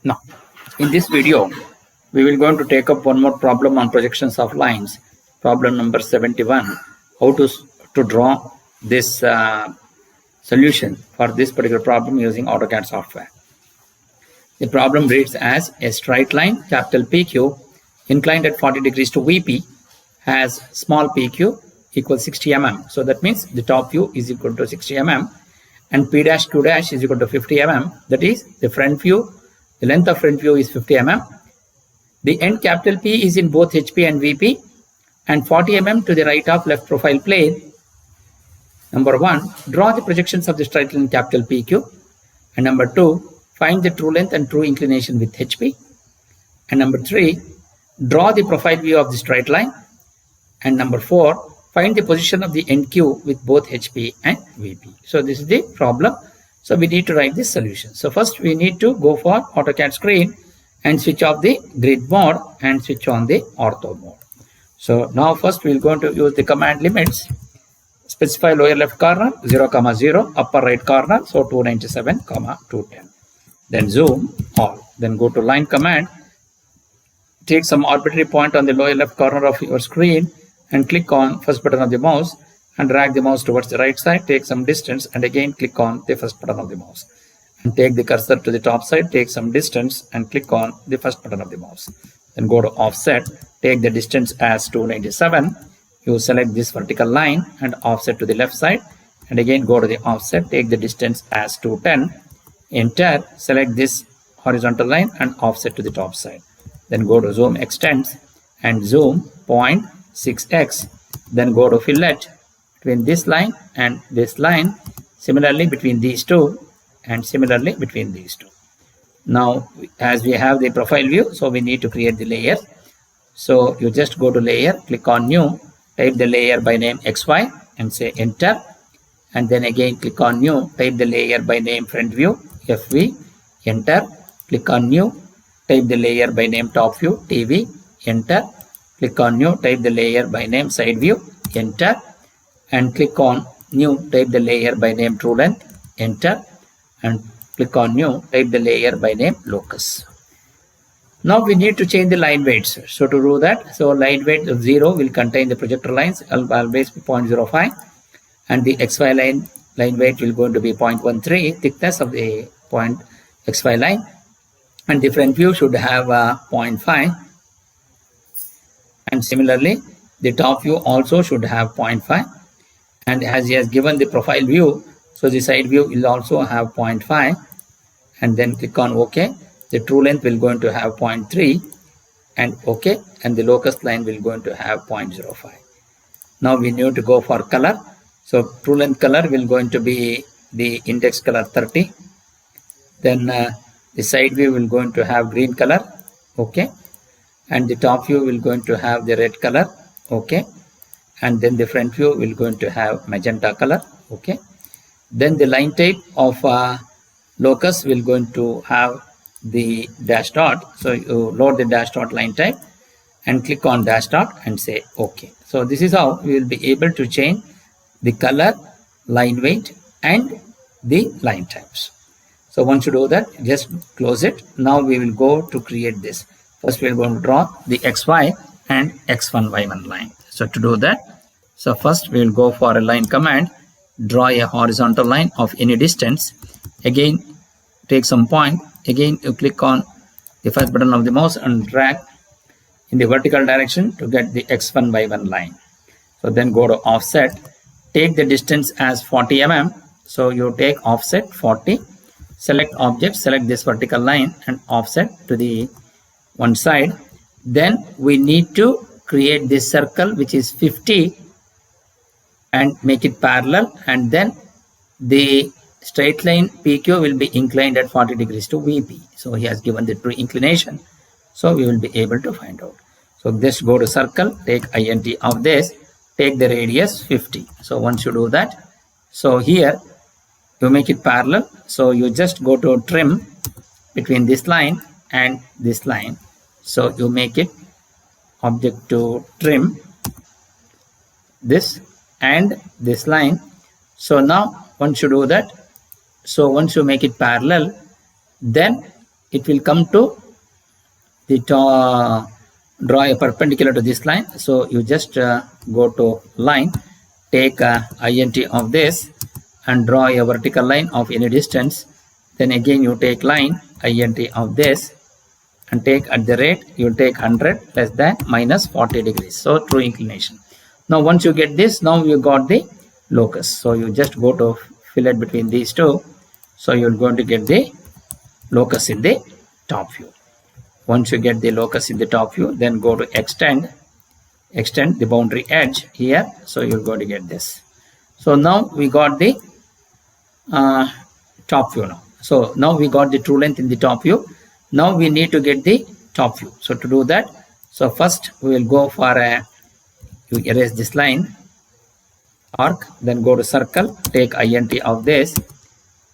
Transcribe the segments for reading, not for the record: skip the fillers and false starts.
Now, in this video, we will going to take up one more problem on projections of lines. Problem number 71. How to draw this solution for this particular problem using AutoCAD software. The problem reads as a straight line, capital PQ, inclined at 40 degrees to VP, has small PQ equals 60 mm. So that means the top view is equal to 60 mm and P dash Q dash is equal to 50 mm. That is the front view. The length of front view is 50 mm. The end capital P is in both HP and VP and 40 mm to the right of left profile plane. Number 1, draw the projections of the straight line capital PQ. And number 2, find the true length and true inclination with HP. And number 3, draw the profile view of the straight line. And number 4, find the position of the end Q with both HP and VP. So this is the problem. So we need to write this solution. So first we need to go for AutoCAD screen and switch off the grid mode and switch on the ortho mode. So now first we are going to use the command limits. Specify lower left corner 0, 0, upper right corner, so 297, 210. Then zoom all. Then go to line command. Take some arbitrary point on the lower left corner of your screen and click on first button of the mouse and drag the mouse towards the right side. Take some distance and again click on the first button of the mouse. And take the cursor to the top side, take some distance and click on the first button of the mouse. Then go to offset, take the distance as 297. You select this vertical line and offset to the left side. And again go to the offset, take the distance as 210. Enter, select this horizontal line and offset to the top side. Then go to zoom extends and zoom 0.6x. Then go to fillet between this line and this line. Similarly between these two and similarly between these two. Now as we have the profile view, so we need to create the layer. So you just go to layer, click on new, type the layer by name XY and say enter. And then again click on new, type the layer by name front view FV, enter. Click on new, type the layer by name top view TV, enter. Click on new, type the layer by name side view, enter. And click on new, type the layer by name true length, enter. And click on new, type the layer by name locus. Now we need to change the line weights. So to do that, so line weight of 0 will contain the projector lines, always be 0.05, and the XY line weight will going to be 0.13, thickness of the point XY line, and the front view should have 0.5, and similarly the top view also should have 0.5, and as he has given the profile view, so the side view will also have 0.5, and then click on OK. The true length will going to have 0.3 and OK, and the locus line will going to have 0.05. Now we need to go for color. So true length color will going to be the index color 30. Then the side view will going to have green color, OK, and the top view will going to have the red color, OK, and then the front view will going to have magenta color, OK. Then the line type of locus will going to have the dash dot. So you load the dash dot line type and click on dash dot and say OK. So this is how we will be able to change the color, line weight and the line types. So once you do that, just close it. Now we will go to create this. First we are going to draw the XY and X1, Y1 line. So to do that, so first we will go for a line command, draw a horizontal line of any distance. Again take some point. Again you click on the first button of the mouse and drag in the vertical direction to get the X1, Y1 line. So then go to offset, take the distance as 40 mm. So you take offset 40, select object, select this vertical line and offset to the one side. Then we need to create this circle which is 50 and make it parallel, and then the straight line PQ will be inclined at 40 degrees to VP. So he has given the true inclination. So we will be able to find out. So just go to circle, take INT of this, take the radius 50. So once you do that, so here you make it parallel. So you just go to trim between this line and this line. So you make it object to trim this and this line. So now once you do that, so once you make it parallel, then it will come to the draw a perpendicular to this line. So you just go to line, take int of this and draw a vertical line of any distance. Then again you take line int of this and take at the rate, you will take 100 less than minus 40 degrees. So true inclination. Now once you get this, now you got the locus. So you just go to fillet between these two. So you're going to get the locus in the top view. Once you get the locus in the top view, then go to extend the boundary edge here. So you're going to get this. So now we got the top view now. So now we got the true length in the top view. Now we need to get the top view. So to do that, so first we will go for you erase this line, arc, then go to circle, take int of this,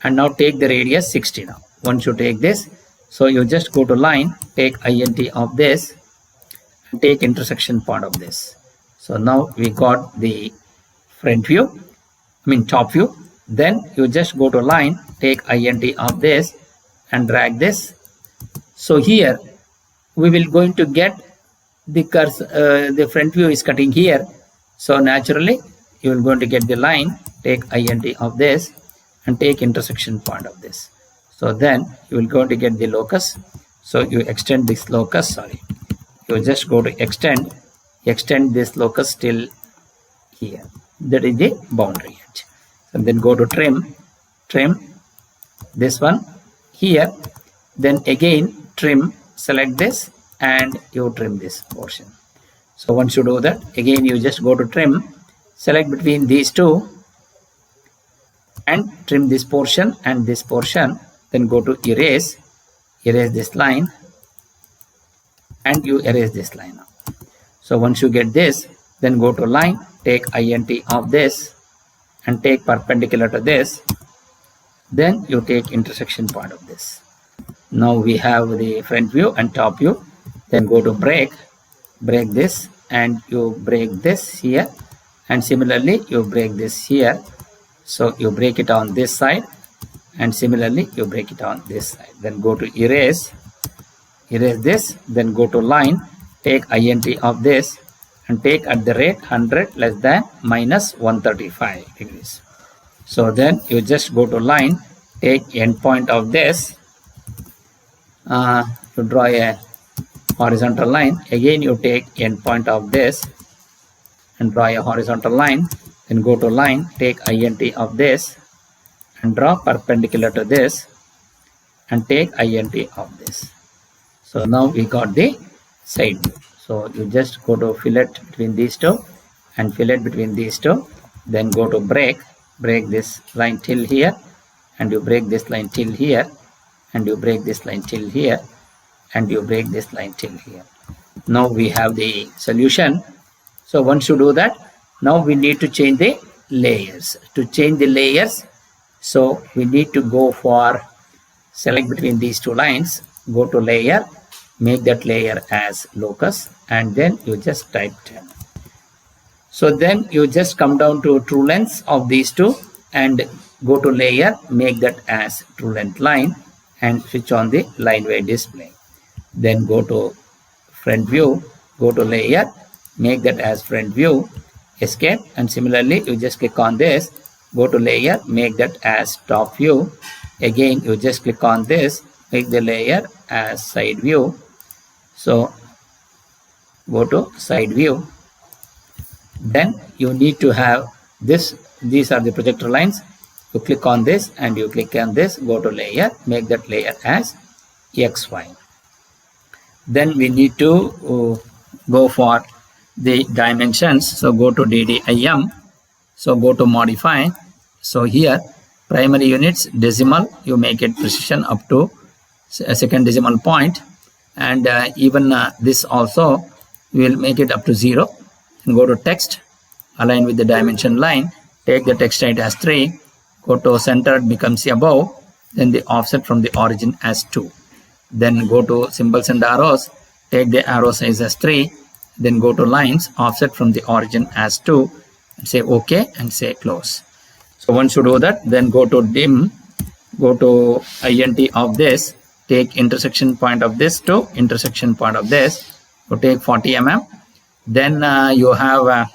and now take the radius 60 now. Once you take this, so you just go to line, take int of this, and take intersection point of this. So now we got the front view, top view. Then you just go to line, take int of this, and drag this. So here we will going to get the the front view is cutting here. So naturally you will going to get the line, take int of this, and take intersection point of this. So then you will going to get the locus. So you extend this locus, you just go to extend this locus till here. That is the boundary edge. And then go to trim this one here. Then again trim, select this, and you trim this portion. So once you do that, again you just go to trim, select between these two, and trim this portion and this portion. Then go to erase this line, and you erase this line now. So once you get this, then go to line, take int of this, and take perpendicular to this. Then you take intersection point of this. Now we have the front view and top view. Then go to break this, and you break this here, and similarly you break this here. So you break it on this side, and similarly you break it on this side. Then go to erase this, then go to line, take int of this, and take at the rate 100 less than minus 135 degrees. So then you just go to line, take end point of this, you draw a horizontal line. Again you take end point of this and draw a horizontal line. Then go to line, take int of this, and draw perpendicular to this, and take int of this. So now we got the side view. So you just go to fillet between these two, and fillet between these two. Then go to break this line till here, and you break this line till here, and you break this line till here, and you break this line till here. Now we have the solution. So once you do that, now we need to change the layers. To change the layers, so we need to go for select between these two lines, go to layer, make that layer as locus, and then you just type 10. So then you just come down to true lengths of these two, and go to layer, make that as true length line, and switch on the line way display. Then go to front view, go to layer, make that as front view, escape, and similarly you just click on this, go to layer, make that as top view. Again you just click on this, make the layer as side view. So go to side view. Then you need to have this, these are the projector lines. You click on this, and you click on this, go to layer, make that layer as XY. Then we need to go for the dimensions. So go to DDIM, so go to modify. So here primary units decimal, you make it precision up to a second decimal point, and even this also we will make it up to 0. And go to text, align with the dimension line, take the text height as 3, go to center, becomes above, then the offset from the origin as 2. Then go to symbols and arrows, take the arrow size as 3, then go to lines, offset from the origin as 2, and say OK, and say close. So once you do that, then go to dim, go to int of this, take intersection point of this to intersection point of this. You take 40 mm. Then you have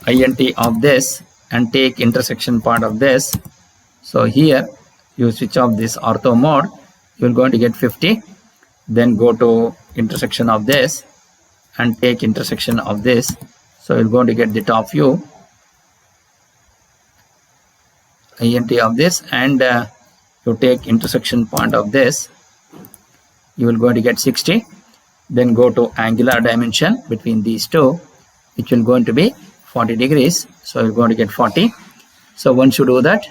INT of this and take intersection point of this. So here you switch off this ortho mode. You're going to get 50. Then go to intersection of this and take intersection of this. So you're going to get the top view, INT of this, and you take intersection point of this. You will going to get 60. Then go to angular dimension between these two, which will going to be 40 degrees. So you're going to get 40. So once you do that,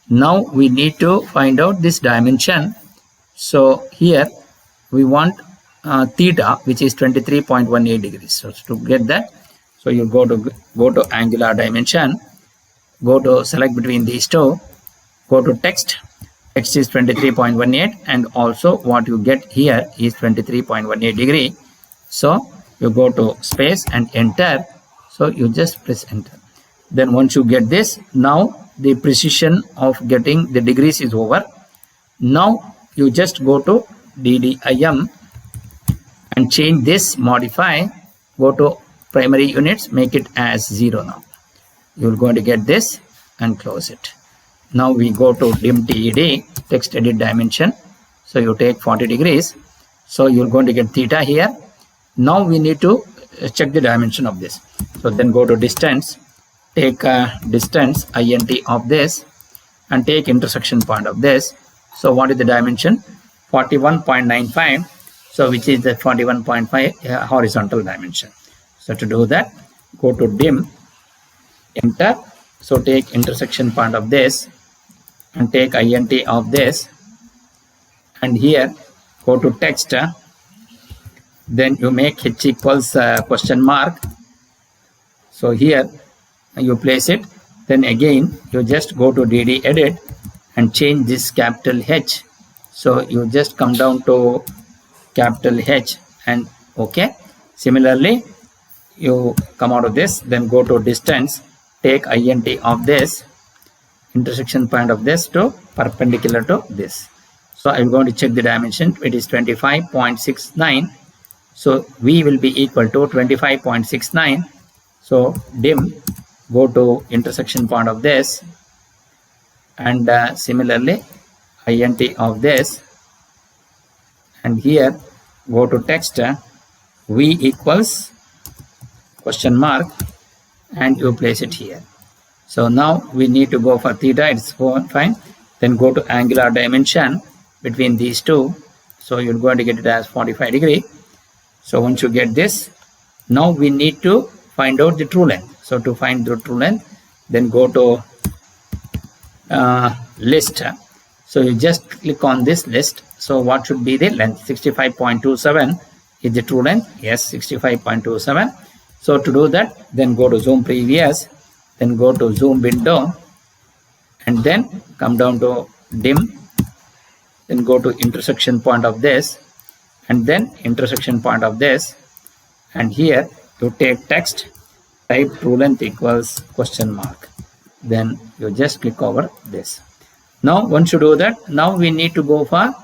now we need to find out this dimension. So here we want theta, which is 23.18 degrees. So to get that, so you go to angular dimension, go to select between these two, go to text. Text is 23.18, and also what you get here is 23.18 degree. So you go to space and enter. So you just press enter. Then once you get this, now the precision of getting the degrees is over. Now you just go to DDIM and change this, modify, go to primary units, make it as 0 now. You're going to get this and close it. Now we go to dim TED, text edit dimension. So you take 40 degrees. So you're going to get theta here. Now we need to check the dimension of this. So then go to distance, take distance INT of this and take intersection point of this. So what is the dimension? 41.95. So which is the 41.5 horizontal dimension. So to do that, go to dim, enter. So take intersection point of this and take INT of this, and here go to text. Then you make H equals question mark. So here you place it. Then again you just go to DD edit and change this capital H. So you just come down to capital H and OK. Similarly, you come out of this, then go to distance, take INT of this, intersection point of this to perpendicular to this. So I'm going to check the dimension. It is 25.69. So V will be equal to 25.69. So dim, go to intersection point of this, and similarly INT of this, and here go to text, V equals question mark, and you place it here. So now we need to go for theta, it's fine. Then go to angular dimension between these two. So you're going to get it as 45 degree. So once you get this, now we need to find out the true length. So to find the true length, then go to list. So you just click on this list. So what should be the length? 65.27 is the true length. Yes, 65.27. So to do that, then go to zoom previous, then go to zoom window, and then come down to dim, then go to intersection point of this, and then intersection point of this, and here you take text, type true length equals question mark, then you just click over this. Now once you do that, now we need to go for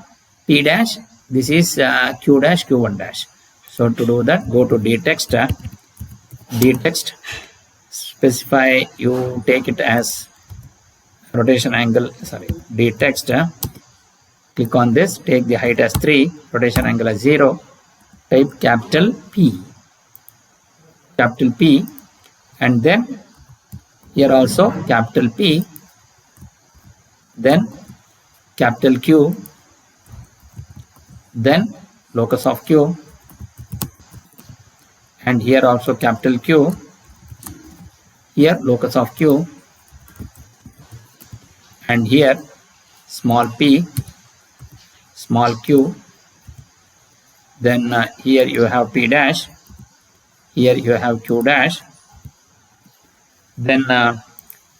P dash. This is Q dash, Q1 dash. So to do that, go to dtext, specify, you take it as rotation angle, sorry, dtext, click on this, take the height as 3, rotation angle as 0, type capital P, and then here also capital P, then capital Q, then locus of Q, and here also capital Q, here locus of Q, and here small p, small q, then here you have P dash, here you have Q dash, then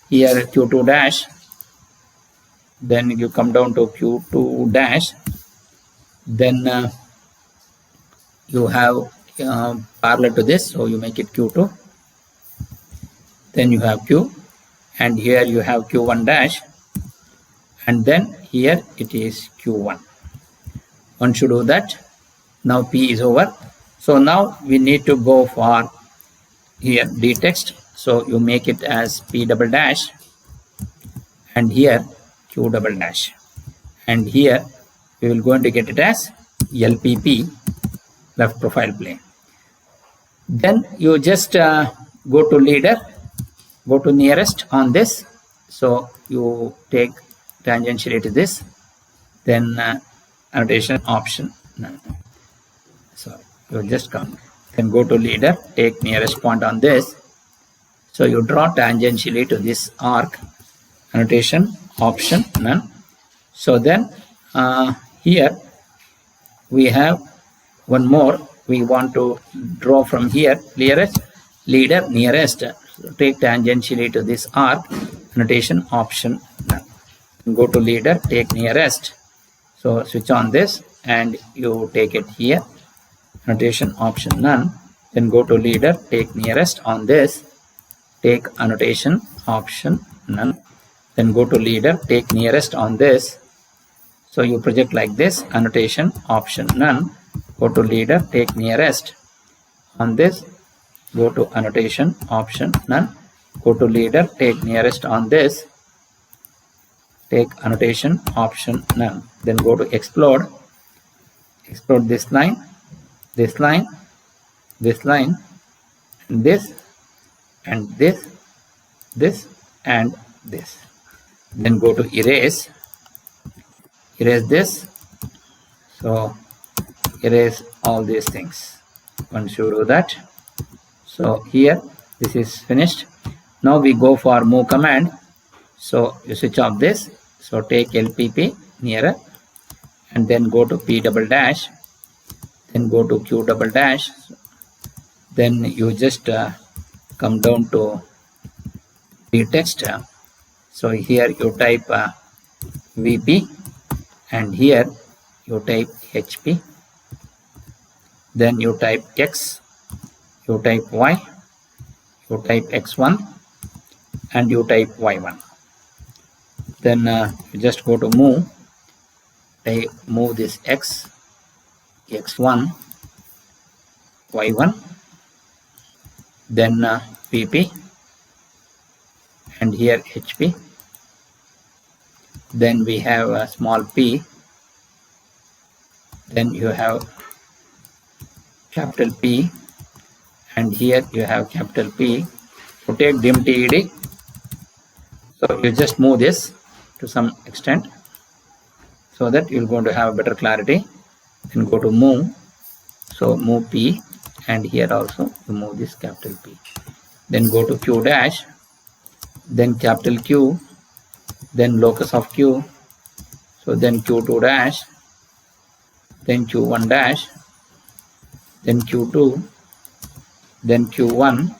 here Q2 dash, then you come down to Q2 dash, then you have parallel to this, so you make it Q2, then you have Q, and here you have Q1 dash, and then here it is Q1. Once you do that, now P is over. So now we need to go for here D text. So you make it as P double dash and here Q double dash. And here we will going to get it as LPP, left profile plane. Then you just go to leader, go to nearest on this. So you take tangentially to this, then annotation option. So you just come, then go to leader, take nearest point on this. So you draw tangentially to this arc, annotation option none. So then here we have one more. We want to draw from here, nearest, leader, nearest. So take tangentially to this arc, annotation option none. Go to leader, take nearest. So switch on this and you take it here, annotation option none. Then go to leader, take nearest on this, take annotation option none. Then go to leader, take nearest on this. So you project like this, annotation option none. Go to leader, take nearest on this, go to annotation option none. Go to leader, take nearest on this, take annotation option none. Then go to explode, explode this line, this line, this line, and this, and this, this, and this. Then go to erase, erase this. So erase all these things. Once you do that, so here this is finished. Now we go for move command. So you switch off this. So take LPP nearer and then go to P double dash, then go to Q double dash. Then you just come down to the text. So here you type VP and here you type HP. Then you type X, you type Y, you type X1 and you type Y1. Then you just go to move, move this X, X1, Y1, then VP and here HP. Then we have a small p, then you have capital P and here you have capital P. So take dim TED. So you just move this to some extent so that you're going to have better clarity. Then go to move, so move P and here also you move this capital P. Then go to Q dash, then capital Q, then locus of Q, so then Q2 dash, then Q1 dash, then Q2, then Q1,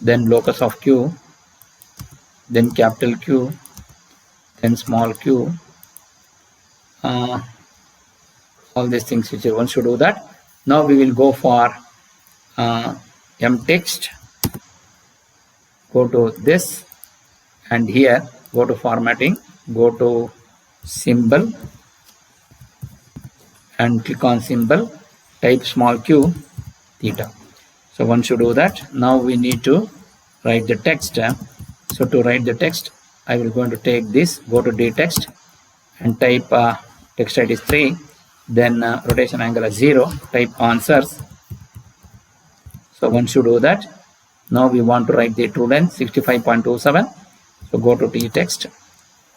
then locus of Q, then capital Q, then small q, all these things which once you do that. Now we will go for mtext, go to this and here go to formatting, go to symbol and click on symbol, type small q theta. So once you do that, now we need to write the text. So to write the text, I will going to take this, go to D text and type text height is 3, then rotation angle is 0, type answers. So once you do that, now we want to write the true length 65.27. So go to T text.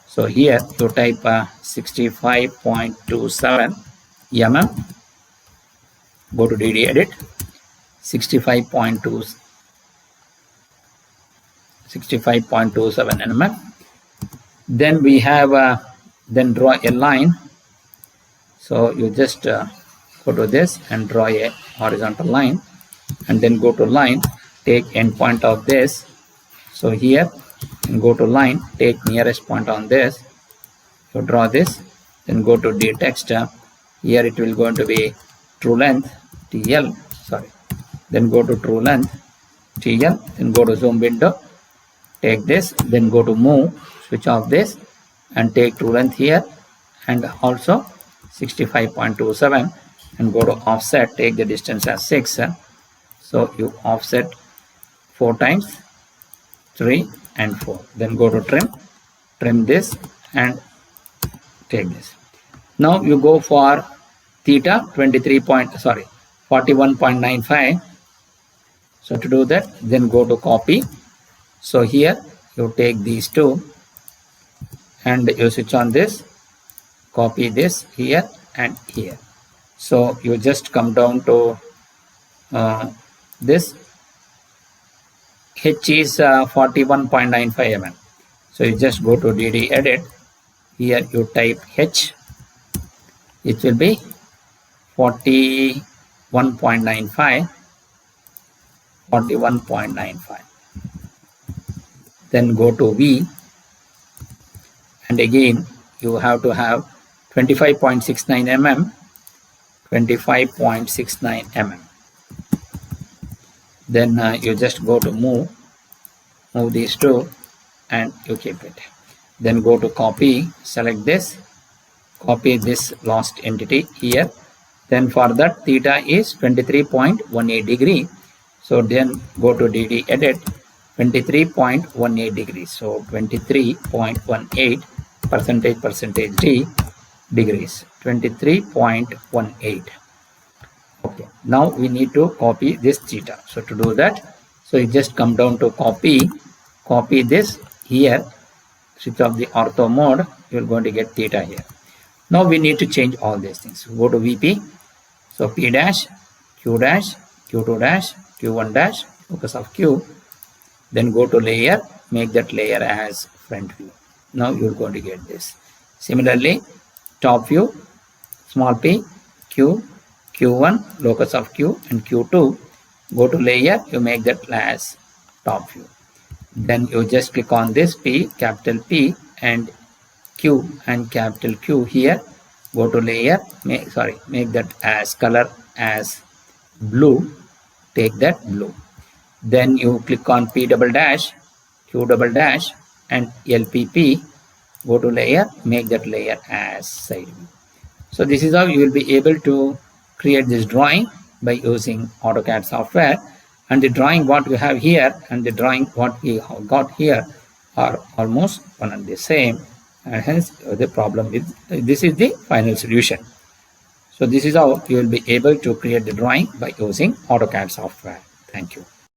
So here you type 65.27 mm. Go to DD edit, 65.27 mm. Then we have then draw a line. So you just go to this and draw a horizontal line and then go to line, take endpoint of this. So here and go to line, take nearest point on this. So draw this, then go to D text. Here it will going to be true length TL, sorry. Then go to true length TL, then go to zoom window, take this, then go to move, switch off this and take true length here and also 65.27, and go to offset, take the distance as 6. So you offset 4 times 3 and 4. Then go to trim this and take this. Now you go for theta 41.95. So to do that, then go to copy. So here you take these two and you switch on this, copy this here and here. So you just come down to this. H is 41.95 mm. So you just go to DD edit. Here you type H. It will be 41.95. 41.95. Then go to V, and again you have to have 25.69 mm. 25.69 mm. Then you just go to move these two and you keep it. Then go to copy, select this, copy this last entity here. Then for that theta is 23.18 degree. So then go to DD edit, 23.18 degrees. So 23.18 percentage D degrees, 23.18. Okay, now we need to copy this theta. So to do that, so you just come down to copy this here, switch off the ortho mode, you're going to get theta here. Now we need to change all these things. Go to VP, so P dash, Q dash, Q2 dash, Q1 dash, focus of Q, then go to layer, make that layer as front view. Now you're going to get this. Similarly, top view, small p, Q, Q1, locus of Q, and Q2, go to layer, you make that as top view. Then you just click on this P, capital P, and Q and capital Q here, go to layer, make that as color as blue, take that blue. Then you click on P double dash, Q double dash, and LPP, go to layer, make that layer as side view. So this is how you will be able to create this drawing by using AutoCAD software. And the drawing what we have here and the drawing what we got here are almost one and the same, and hence the problem is this is the final solution. So this is how you will be able to create the drawing by using AutoCAD software. Thank you.